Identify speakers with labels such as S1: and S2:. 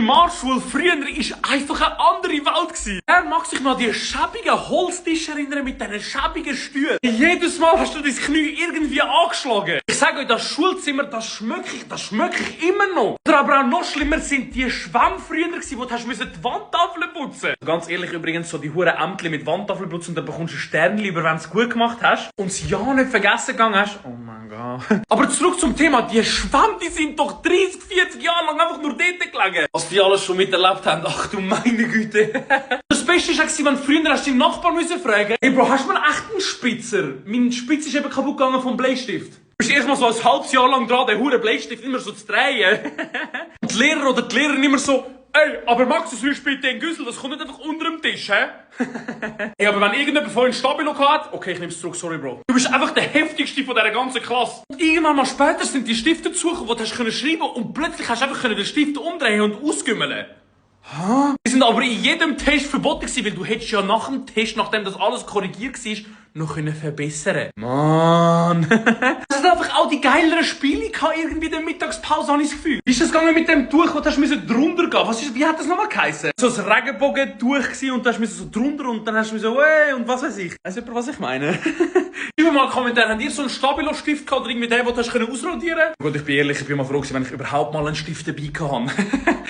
S1: Primarschule früher war einfach eine andere Welt gewesen. Er mag sich noch an die schäbigen Holztische erinnern mit diesen schäbigen Stühlen. Jedes Mal hast du dein Knie irgendwie angeschlagen. Ich sage euch, das Schulzimmer, das schmecke ich immer noch. Oder aber auch noch schlimmer sind die Schwämme früher gewesen, wo du hast die Wandtafeln putzen. Ganz ehrlich übrigens, so die hure Ämtli mit Wandtafeln putzen und dann bekommst du ein Sternchen, über wenn du es gut gemacht hast und es ja nicht vergessen gegangen hast. Oh mein Gott. Aber zurück zum Thema, die Schwämme, die sind doch 30, 40 Jahre lang einfach nur dort gelegen. Was die alles schon miterlebt haben, ach du meine Güte. Das Beste war, wenn früher hast du deinen Nachbarn fragen, hey Bro, hast du mal echt einen Spitzer? Mein Spitz ist eben kaputt gegangen vom Bleistift. Du bist erst mal so ein halbes Jahr lang dran, den huren Bleistift immer so zu drehen. Und die Lehrer oder die Lehrerin immer so, ey, aber Max, das willst du bitte den Güssel, das kommt nicht einfach unter dem Tisch, hä? Ey, aber wenn irgendjemand vorhin Stabilo hat, okay, ich nehm's zurück, sorry, Bro. Du bist einfach der heftigste von dieser ganzen Klasse. Und irgendwann mal später sind die Stifte gesucht, die du hast schreiben können und plötzlich hast du einfach den Stift umdrehen und ausgümmeln. Hä? Die sind aber in jedem Test verboten gewesen, weil du hättest ja nach dem Test, nachdem das alles korrigiert war, noch verbessern. Mann. Das hat einfach auch die geileren Spiele gehabt, irgendwie in der Mittagspause, habe ich das Gefühl. Wie ist das gegangen mit dem Tuch, wo du hast drunter gehen? Wie hat das nochmal geheißen? So ein Regenbogentuch gewesen und du hast so drunter und dann hast du so, und was weiß ich. Weiss jemand, was ich meine? Schreibt mal einen Kommentar, habt ihr so einen Stabilo-Stift gehabt oder irgendwie den, den du ausradieren konntest? Gut, ich bin ehrlich, ich bin mal froh gewesen, wenn ich überhaupt mal einen Stift dabei hatte.